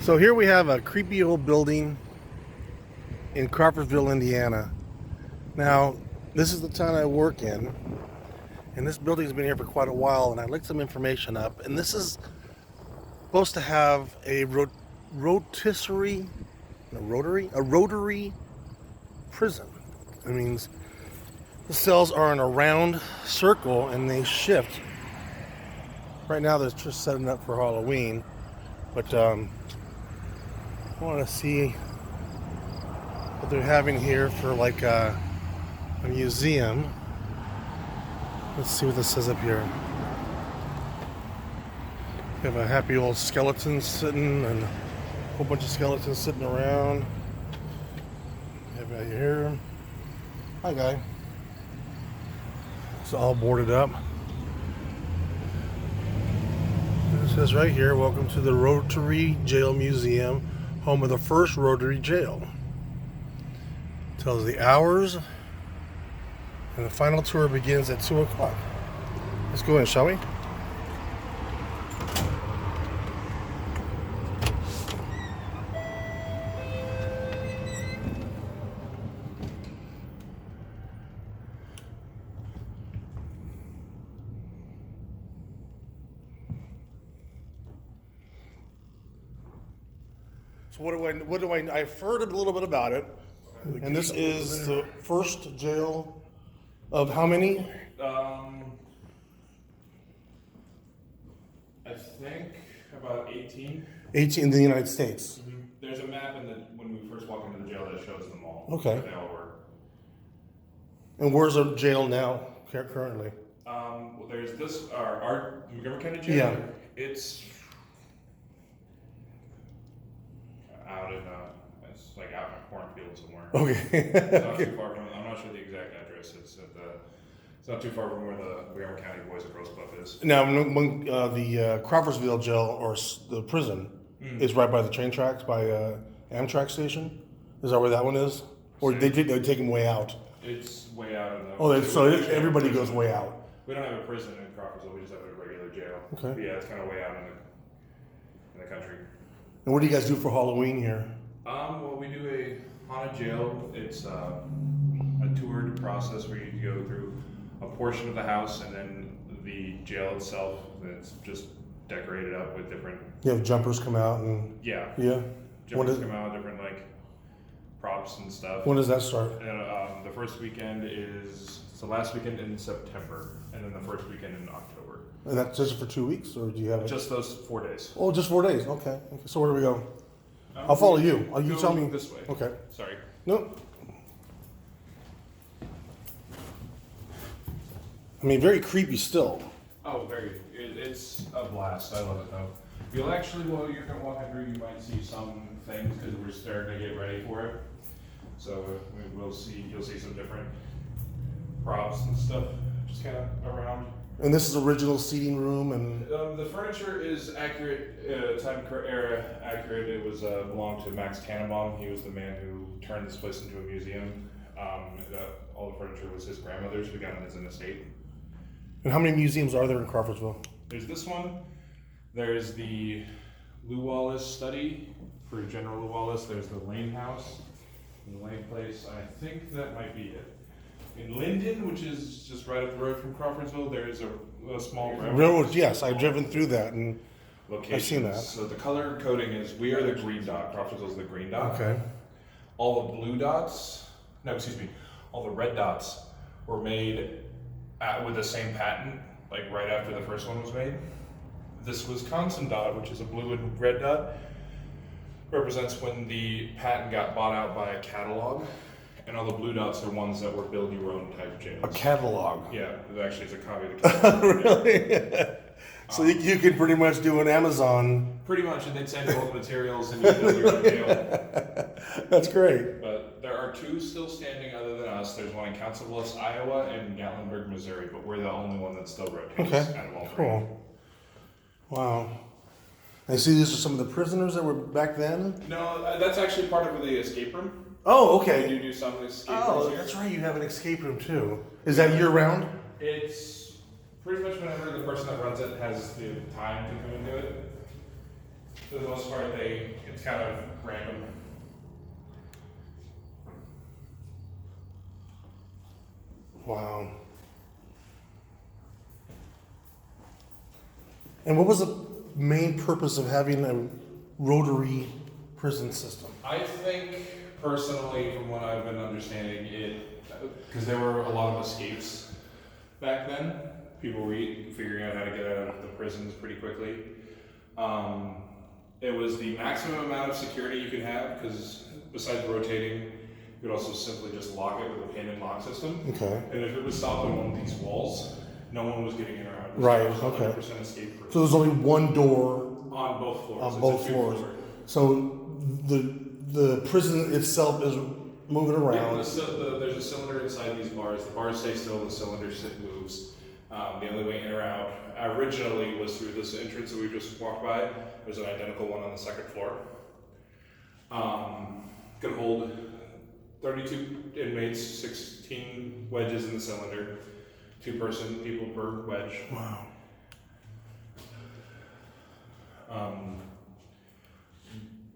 So here we have a creepy old building in Crawfordsville, Indiana. Now, this is the town I work in, and this building's been here for quite a while, and I looked some information up, and this is supposed to have a rotary prison. That means the cells are in a round circle and they shift. Right now they're just setting up for Halloween, but I want to see what they're having here for like a museum. Let's see what this says up here. We have a happy old skeleton sitting and a whole bunch of skeletons sitting around. We have right here. Hi, guy. It's all boarded up. It says right here, welcome to the Rotary Jail Museum, home of the first Rotary Jail. It tells the hours, and the final tour begins at 2 o'clock. Let's go in, shall we? So what do I, I've heard a little bit about it, and this is the first jail of how many? I think about 18. 18 in the United States. Mm-hmm. There's a map when we first walk into the jail that shows them all. Okay. Where they all were. And where's the jail now, currently? Well, there's this, our Montgomery County jail. Yeah. It's out in it's like out in a cornfield somewhere. Okay. It's not too far from. I'm not sure the exact address. It's not too far from where the Montgomery County Boys and Girls Club is. Now, when the Crawfordsville jail or the prison is right by the train tracks by Amtrak station. Is that where that one is? Or they take them way out? It's way out in the. Oh, so everybody goes way out. We don't have a prison in Crawfordsville. We just have a regular jail. Okay. But yeah, it's kind of way out in the country. And what do you guys do for Halloween here? Well, we do a haunted jail. It's a toured process where you go through a portion of the house and then the jail itself. It's just decorated up with different. You have jumpers come out and. Yeah. Yeah. Jumpers come out, different like props and stuff. When does that start? And the first weekend is the last weekend in September, and then the first weekend in October. And that's just for 2 weeks, or do you have just those 4 days? Oh, just 4 days. Okay. So where do we go? I'll follow you. You tell me this way. Okay. Sorry. No. I mean, very creepy still. Oh, very. It's a blast. I love it though. You'll actually, while you're walking through, you might see some things because we're starting to get ready for it. So we will see. You'll see some different props and stuff just kind of around. And this is original seating room and. The furniture is accurate, time era accurate. It was belonged to Max Tannenbaum. He was the man who turned this place into a museum. All the furniture was his grandmother's. We got it as an estate. And how many museums are there in Crawfordsville? There's this one. There's the Lou Wallace study for General Lou Wallace. There's the Lane House, the Lane Place. I think that might be it. In Linden, which is just right up the road from Crawfordsville, there is a small railroad. Yes, I've driven through that and location. I've seen that. So the color coding is we are the green dot. Crawfordsville's the green dot. Okay. All the blue dots, all the red dots were made with the same patent, like right after the first one was made. This Wisconsin dot, which is a blue and red dot, represents when the patent got bought out by a catalog. And all the blue dots are ones that were build your own type jails. A catalog. Yeah, it actually is a copy of the catalog. Really? So you could pretty much do an Amazon. Pretty much, and they'd send you all the materials and you build your own jail. That's great. But there are 2 still standing other than us. There's one in Council Bluffs, Iowa, and Gatlinburg, Missouri. But we're the only one that still rotates out of all 3. Cool. Wow. I see these are some of the prisoners that were back then? No, that's actually part of the escape room. Oh, okay. We do some escape rooms here. That's right. You have an escape room too. Is that year round? It's pretty much whenever the person that runs it has the time to come into it. For the most part, it's kind of random. Wow. And what was the main purpose of having a rotary prison system? I think, personally, from what I've been understanding, because there were a lot of escapes back then. People were figuring out how to get out of the prisons pretty quickly. It was the maximum amount of security you could have, because besides rotating, you could also simply just lock it with a pin and lock system. Okay. And if it was stopped on one of these walls, no one was getting in or out. Right, It was okay. 100% escape proof. So there's only one door On both floors. on It's both a floors. two-floor. So the prison itself is moving Yeah, around. there's a cylinder inside these bars. The bars stay still, the cylinder moves. The only way in or out originally was through this entrance that we just walked by. There's an identical one on the second floor. Could hold 32 inmates, 16 wedges in the cylinder, 2-person people per wedge. Wow.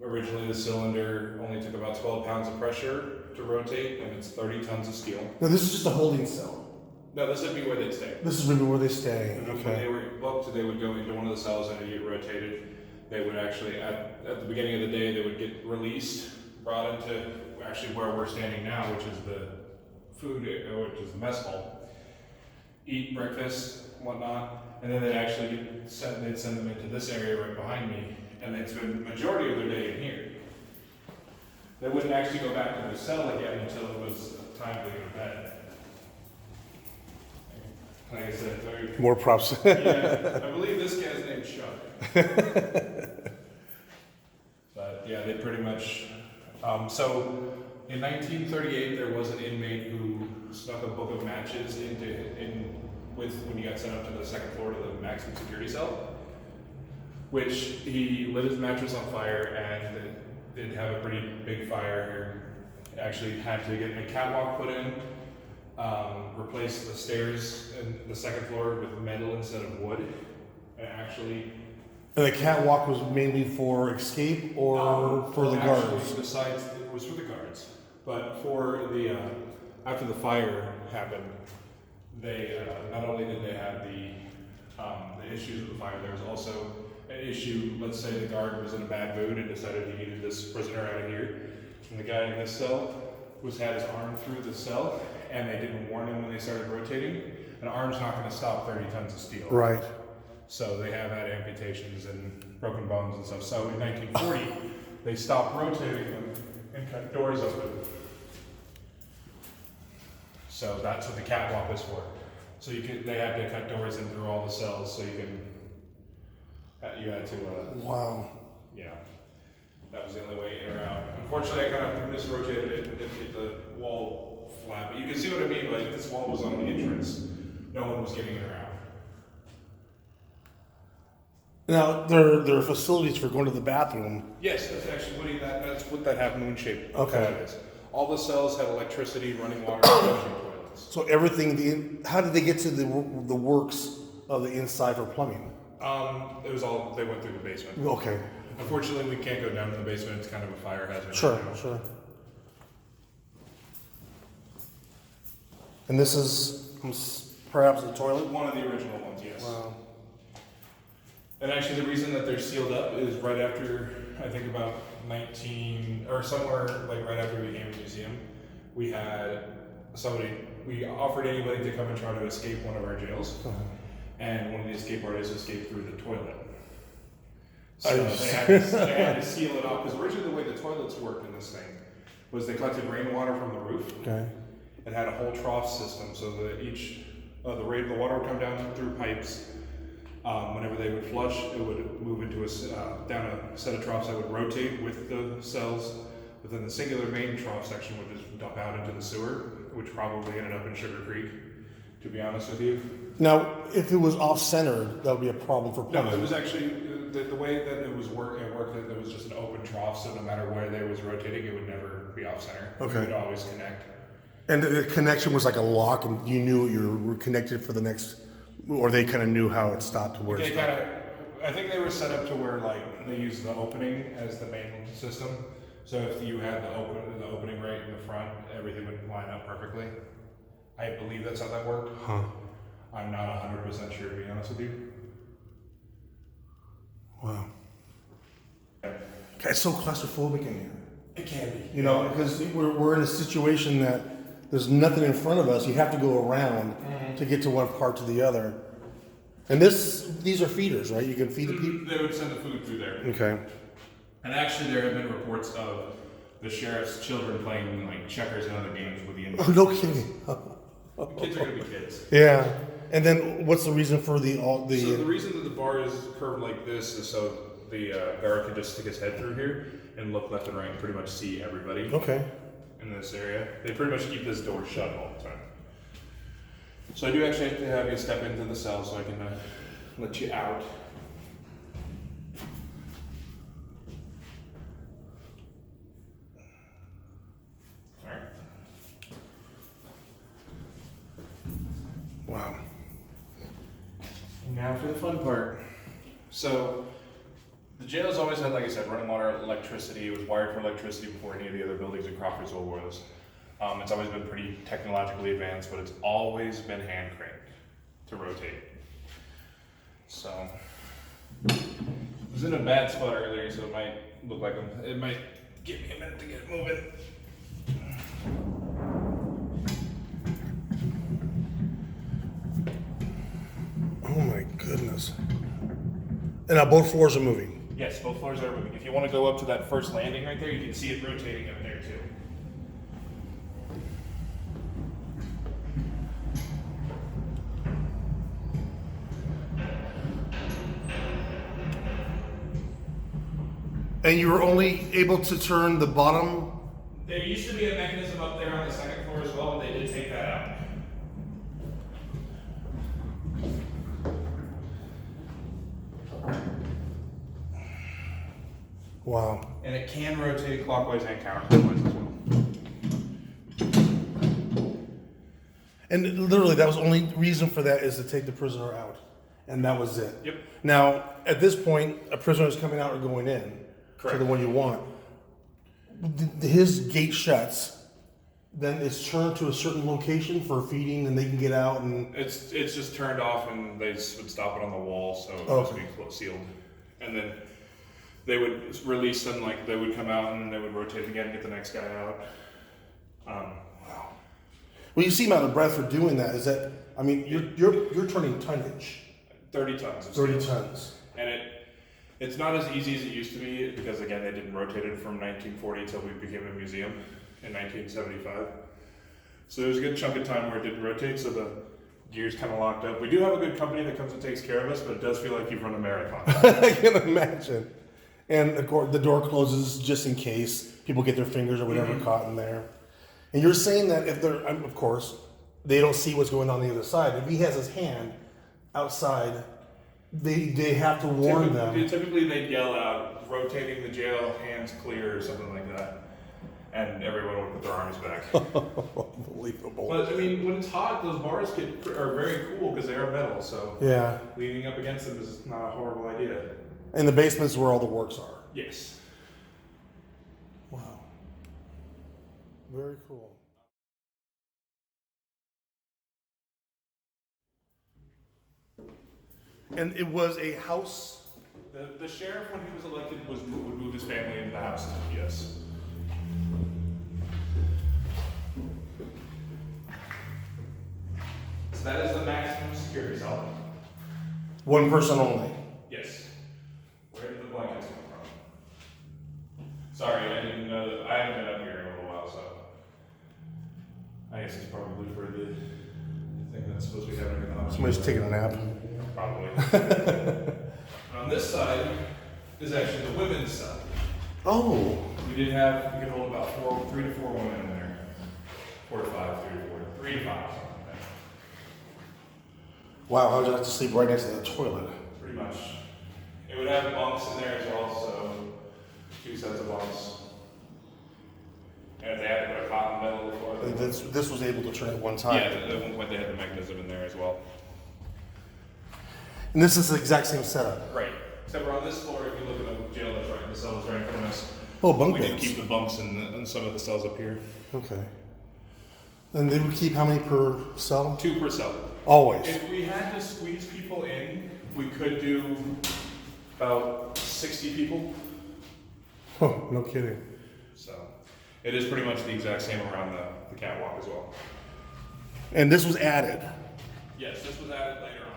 Originally, the cylinder only took about 12 pounds of pressure to rotate, and it's 30 tons of steel. Now this is just a holding cell. No, this would be where they'd stay. This is maybe where they stay. When Okay. they were booked, they would go into one of the cells and it'd get rotated. They would actually, at the beginning of the day, they would get released, brought into actually where we're standing now, which is the food, which is the mess hall. Eat breakfast, whatnot, and then they'd actually they'd send them into this area right behind me, and they'd spend the majority of their day in here. They wouldn't actually go back to the cell again until it was time to go to bed. Like I said, very More props. yeah, I believe this guy's named Chuck. But yeah, they pretty much. So in 1938, there was an inmate who snuck a book of matches when he got sent up to the second floor to the maximum security cell, which he lit his mattress on fire and it did have a pretty big fire. He actually had to get a catwalk put in. Replace the stairs in the second floor with metal instead of wood. And the catwalk was mainly for escape or for the guards? Besides, it was for the guards. But for the after the fire happened, they not only did they have the issues with the fire, there was also an issue. Let's say the guard was in a bad mood and decided he needed this prisoner out of here, and the guy in this cell had his arm through the cell, and they didn't warn him when they started rotating. An arm's not going to stop 30 tons of steel. Right. So they have had amputations and broken bones and stuff. So in 1940, they stopped rotating them and cut doors open. So that's what the catwalk was for. So they had to cut doors in through all the cells, so you had to. Wow. Yeah. That was the only way in or out. Unfortunately, I kind of misrotated it and hit the wall flat. But you can see what I mean. Like, this wall was on the entrance. No one was getting in or out. Now, there are facilities for going to the bathroom. Yes, that's actually that's what that half moon shape. Okay. That is. All the cells had electricity, running water, and flushing toilets. So everything, how did they get to the works of the inside for plumbing? It was all, they went through the basement. Okay. Unfortunately, we can't go down to the basement. It's kind of a fire hazard. Sure, right now. sure. And this is perhaps the toilet? One of the original ones, yes. Wow. And actually, the reason that they're sealed up is right after, I think about somewhere like right after we became a museum, we offered anybody to come and try to escape one of our jails. Uh-huh. And one of the escape artists escaped through the toilet. So I- they had to seal it off, because originally the way the toilets worked in this thing was they collected rainwater from the roof. Okay. It had a whole trough system, so that the water would come down through pipes. Whenever they would flush, it would move into down a set of troughs that would rotate with the cells. But then the singular main trough section would just dump out into the sewer, which probably ended up in Sugar Creek, to be honest with you. Now, if it was off-centered, that would be a problem for No, plumbing. it was actually, the way that it worked, that it was just an open trough, so no matter where they was rotating, it would never be off-center. Okay. It would always connect. And the connection was like a lock, and you knew you were connected for the next, or they kind of knew how it stopped to where it They stopped. kind of, I think they were set up to where like they use the opening as the main system. So if you had the opening right in the front, everything would line up perfectly. I believe that's how that worked. Huh. I'm not 100% sure, to be honest with you. Wow. It's so claustrophobic in here. It can be. You know, because we're in a situation that there's nothing in front of us. You have to go around to get to one part to the other. And these are feeders, right? You can feed the people? They would send the food through there. Okay. And actually there have been reports of the sheriff's children playing like checkers and other games with the Indians. Oh, no kidding. The kids are gonna be kids. Yeah. And then what's the reason for the So the reason that the bar is curved like this is so the guard can just stick his head through here and look left and right and pretty much see everybody in this area. They pretty much keep this door shut all the time. So I do actually have to have you step into the cell so I can let you out. All right. Wow. And now for the fun part. So the jail's always had, like I said, running water, electricity. It was wired for electricity before any of the other buildings in Crawfordsville was. It's always been pretty technologically advanced, but it's always been hand cranked to rotate. So it was in a bad spot earlier, so it might look like it might give me a minute to get it moving. Oh my goodness. And now both floors are moving. Yes, both floors are moving. If you want to go up to that first landing right there, you can see it rotating up there too. And you were only able to turn the bottom? There used to be a mechanism up there on the second floor as well, but they did take that out. Wow. And it can rotate clockwise and counterclockwise as well. And literally, that was the only reason for that is to take the prisoner out. And that was it. Yep. Now, at this point, a prisoner is coming out or going in. Correct. To the one you want. His gate shuts. Then it's turned to a certain location for feeding, and they can get out and. It's just turned off, and they just would stop it on the wall, so it was being sealed. And then they would release them, like they would come out, and they would rotate again and get the next guy out. Wow. Well, you seem out of breath for doing that. Is that? I mean, you're turning tonnage. 30 tons. 30 tons. And it's not as easy as it used to be because again they didn't rotate it from 1940 until we became a museum in 1975. So there was a good chunk of time where it didn't rotate, so the gears kind of locked up. We do have a good company that comes and takes care of us, but it does feel like you've run a marathon. I can imagine. And of course, the door closes just in case people get their fingers or whatever caught in there. And you're saying that if they're, of course, they don't see what's going on the other side. If he has his hand outside, they have to warn them. Typically they'd yell out, rotating the jail, hands clear, or something like that. And everyone would put their arms back. Unbelievable. But I mean, when it's hot, those bars are very cool because they are metal, so yeah. leaning up against them is not a horrible idea. And the basement's where all the works are. Yes. Wow. Very cool. And it was a house. The sheriff, when he was elected, would move his family into the house. Yes. So that is the maximum security cell. One person only. Yes. Where did the blankets come from? Sorry, I didn't know that. I haven't been up here in a little while, so I guess it's probably for the thing that's supposed to be happening in the house. Somebody's taking a nap. Probably. On this side is actually the women's side. Oh. We could hold about 3 to 4 women in there. 4 to 5, 3 to 4, 3 to 5. Something like that. Wow, I would have to sleep right next to the toilet. Pretty much. It would have bunks in there as well, so 2 sets of bunks. And if they had to put a cot in the middle of the floor. This was able to turn at one time. Yeah, at one point they had the mechanism in there as well. And this is the exact same setup. Right. Except for on this floor, if you look at the jail that's right, the cell that's right in front of us. Oh, bunk We can beds. keep the bunks in some of the cells up here. Okay. And they would keep how many per cell? 2 per cell. Always. If we had to squeeze people in, we could do about 60 people. Oh, no kidding. So it is pretty much the exact same around the catwalk as well. And this was added. Yes, this was added later on.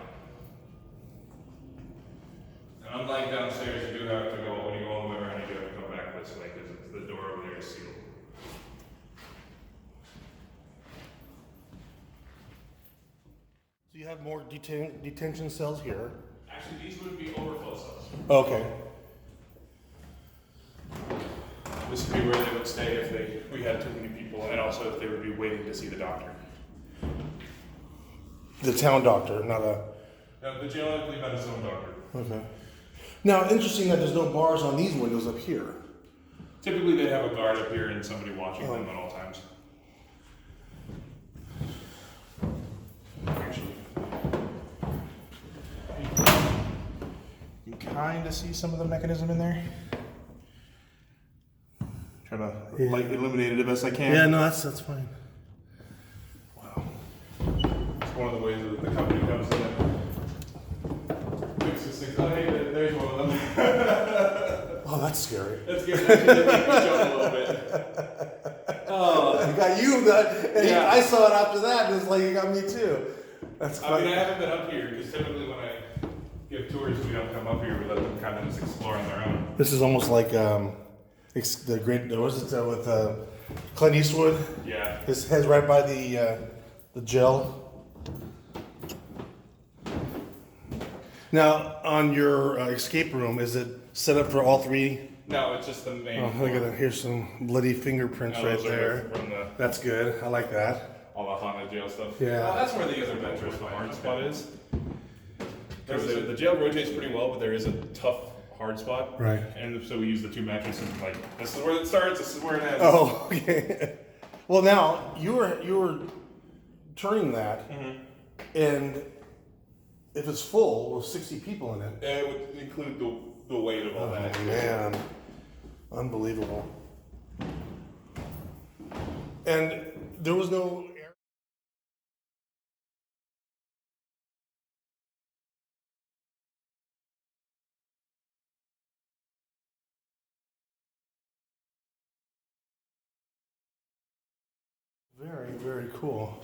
And unlike downstairs, you do have to go, when you go all the way around, you do have to come back this way because the door over there is sealed. So you have more detention cells here. Actually, these would be overflow cells. Okay. This would be where they would stay if we had too many people, and also if they would be waiting to see the doctor. The town doctor, not a. Now, the jail, I believe, had its own doctor. Okay. Now, interesting that there's no bars on these windows up here. Typically, they'd have a guard up here and somebody watching them at all times. Actually, you can kind of see some of the mechanism in there. Trying to light illuminate it the best I can. Yeah, no, that's fine. Wow. It's one of the ways that the company comes in and fixes things. Oh, hey, there's one of them. Oh, that's scary. That's good. Actually, that made me jump a little bit. Oh. You got you, and Yeah. I saw it after that, and it's like you got me too. That's I funny. mean, I haven't been up here because typically when I give tours, we don't come up here. We let them kind of just explore on their own. This is almost like the great. Was it with Clint Eastwood? Yeah. His head's right by the gel. Now, on your escape room, is it set up for all three? No, it's just the main. Oh, look at that. Here's some bloody fingerprints No, right those are there. from That's good. I like that. all the haunted jail stuff. Yeah. That's where the other veterans hard spot is. Because the jail rotates pretty well, but there is a tough hard spot. Right. And so we use the 2 mattresses. Like, this is where it starts. This is where it ends. Oh, okay. Well, now you were turning that, and if it's full with 60 people in it. And it would include the weight of all that. Oh, man. Unbelievable. And there was no air. Very, very cool.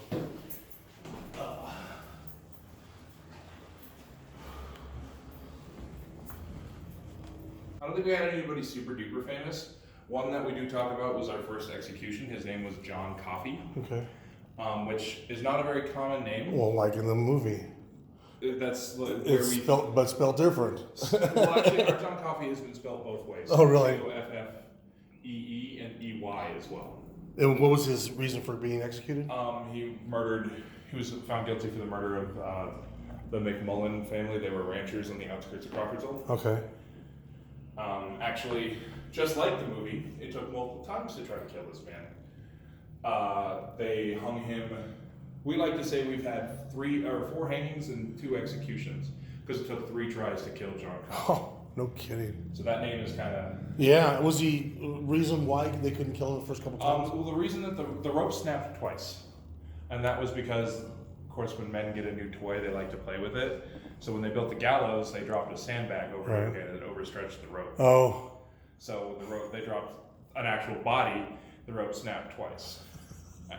I don't think we had anybody super duper famous. One that we do talk about was our first execution. His name was John Coffey, Okay. which is not a very common name. Well, like in the movie. That's where It's we. spelled different. Well, actually, our John Coffey has been spelled both ways. Oh, really? F-F-E-E and E-Y as well. And what was his reason for being executed? He was found guilty for the murder of the McMullen family. They were ranchers on the outskirts of Crawfordsville. Okay. Actually, just like the movie, it took multiple times to try to kill this man. They hung him. We like to say we've had 3 or 4 hangings and 2 executions because it took 3 tries to kill John Coffey. Oh, no kidding. So that name is kind of. Yeah, was the reason why they couldn't kill him the first couple times? Well, the reason that the rope snapped twice, and that was because, of course, when men get a new toy, they like to play with it. So when they built the gallows, they dropped a sandbag over it and it overstretched the rope. Oh. So the rope, they dropped an actual body, the rope snapped twice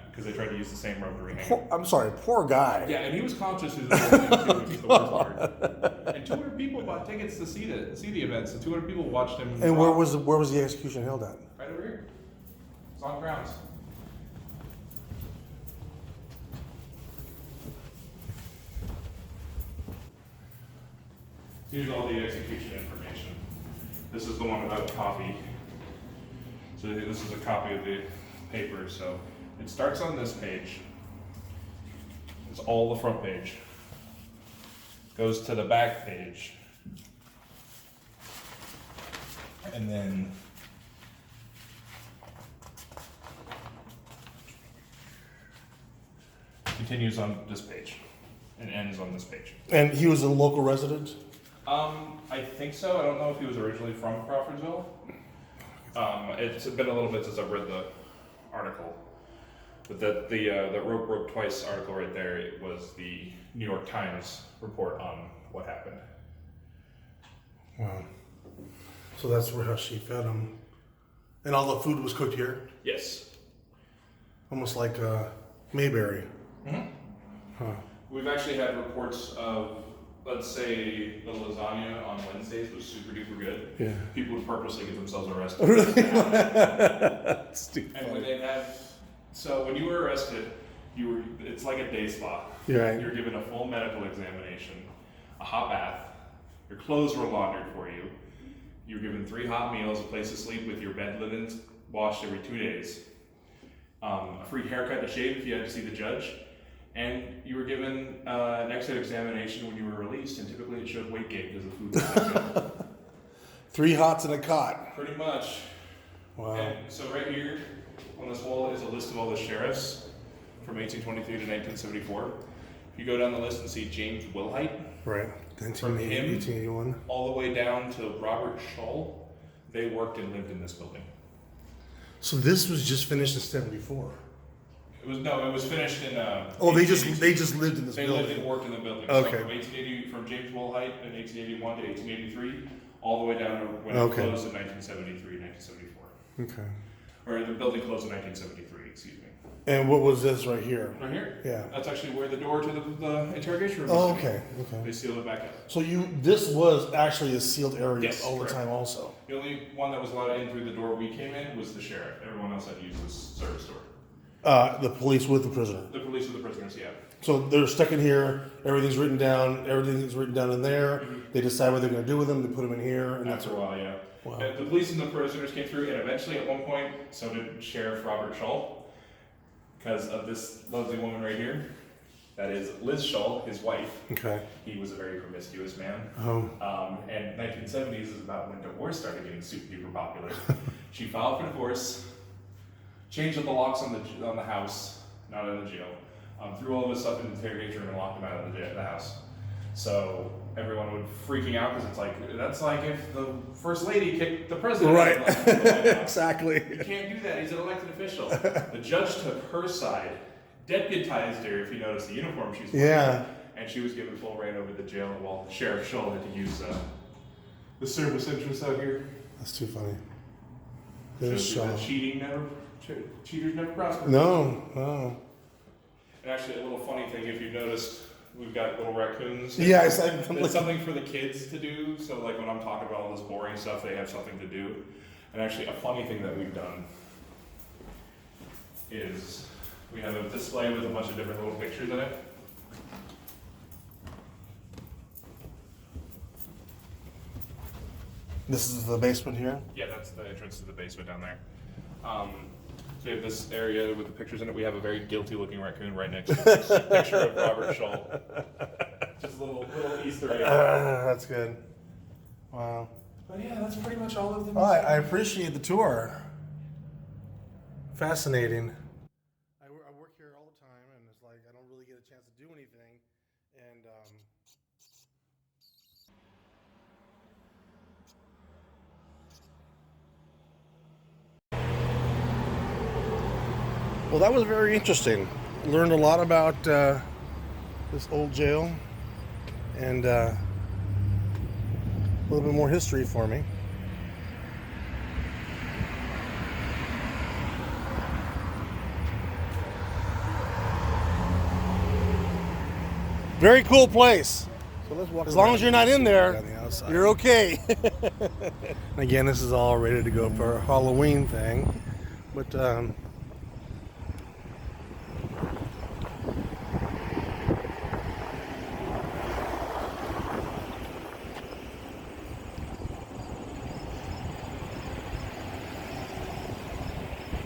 because they tried to use the same rope to rehang him. I'm sorry, poor guy. Yeah, and he was conscious through the whole thing too, which is the worst part. And 200 people bought tickets to see the event. So 200 people watched him. And where was the execution held at? Right over here. It's on grounds. Here's all the execution information. This is the one about Coffey. So this is a copy of the paper. So it starts on this page. It's all the front page. Goes to the back page. And then continues on this page and ends on this page. And he was a local resident? I think so. I don't know if he was originally from Crawfordsville. It's been a little bit since I've read the article. But the Rope Broke Twice article right there, it was the New York Times report on what happened. Wow. So that's how she fed him. And all the food was cooked here? Yes. Almost like Mayberry. Mm-hmm. Huh. We've actually had reports of, let's say, the lasagna on Wednesdays was super duper good. Yeah. People would purposely get themselves arrested. That's too And funny. when they have, so when you were arrested, it's like a day spa. Right. You're given a full medical examination, a hot bath, your clothes were laundered for you, you're given 3 hot meals, a place to sleep with your bed linens washed every 2 days, a free haircut and a shave if you had to see the judge, and you were given an exit examination when you were released, and typically it showed weight gain because the food was not good. 3 hots and a cot. Pretty much. Wow. And so right here on this wall is a list of all the sheriffs from 1823 to 1974. If you go down the list and see James Wilhite, Right. from him 1881. all the way down to Robert Shull, they worked and lived in this building. So this was just finished in 74. It was finished in. Oh, they just lived in this They building. lived and worked in the building. Okay. So from James Wilhite in 1881 to 1883, all the way down to when it Okay. closed in 1973, 1974. Okay. Or the building closed in 1973, excuse me. And what was this right here? Right here? Yeah. That's actually where the door to the interrogation room is. Oh, okay. They Okay. sealed it back up. So this was actually a sealed area Yes, all correct. the time also. The only one that was allowed in through the door we came in was the sheriff. Everyone else had to use this service door. The police with the prisoner. The police with the prisoners, yeah. So they're stuck in here, everything's written down in there. Mhm. They decide what they're going to do with them, they put them in here, and that's After a while, yeah. Wow. And the police and the prisoners came through, and eventually at one point, so did Sheriff Robert Shull, because of this lovely woman right here. That is Liz Shull, his wife. Okay. He was a very promiscuous man. Oh. And 1970s is about when divorce started getting super duper popular. She filed for divorce, changed up the locks on the house, not in the jail, threw all of his stuff in the interrogation room and locked him out of the house. So everyone would freaking out because it's like, that's like if the first lady kicked the president. Right. out of the White House. Exactly. You can't do that. He's an elected official. The judge took her side, deputized her, if you notice the uniform she's wearing. Yeah. And she was given full reign over the jail while Sheriff Shull had to use the service entrance out here. That's too funny. Shows you that cheaters never prosper. No. And actually, a little funny thing, if you've noticed, we've got little raccoons. Yeah, It's something for the kids to do. So, like when I'm talking about all this boring stuff, they have something to do. And actually, a funny thing that we've done is we have a display with a bunch of different little pictures in it. This is the basement here? Yeah, that's the entrance to the basement down there. So we have this area with the pictures in it. We have a very guilty-looking raccoon right next to a picture of Robert Shull. Just a little Easter egg. That's good. Wow. But yeah, that's pretty much all of them. Oh, I appreciate the tour. Fascinating. I work here all the time, and it's like I don't really get a chance to do anything. And well, that was very interesting. Learned a lot about this old jail, and a little bit more history for me. Very cool place. So let's walk as long as you're not in there, you're okay. Again, this is all ready to go for a Halloween thing, but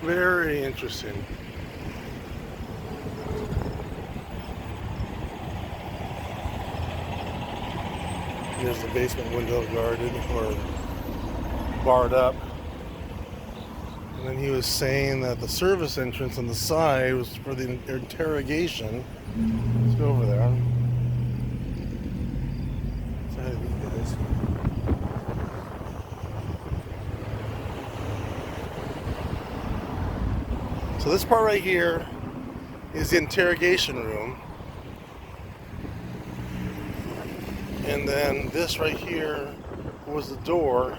very interesting. There's the basement window guarded or barred up. And then he was saying that the service entrance on the side was for the interrogation. Let's go over there. Say hi to these guys. So this part right here is the interrogation room. And then this right here was the door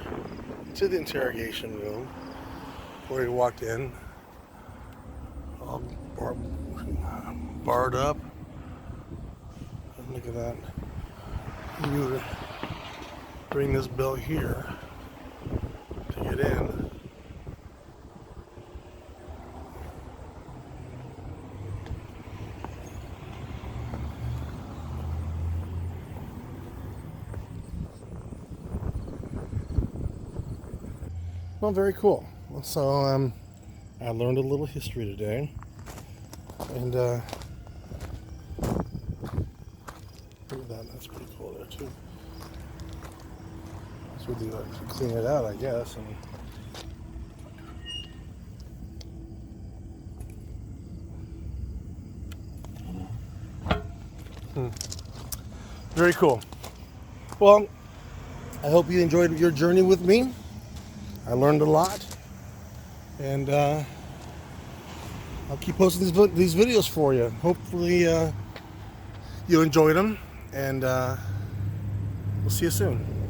to the interrogation room where he walked in. All barred up. And look at that. You would ring this bell here to get in. Well, very cool. So I learned a little history today, and look at that. That's pretty cool there too. So we do to clean it out, I guess. Very cool. Well, I hope you enjoyed your journey with me. I learned a lot, and I'll keep posting these videos for you. Hopefully you enjoyed them, and we'll see you soon.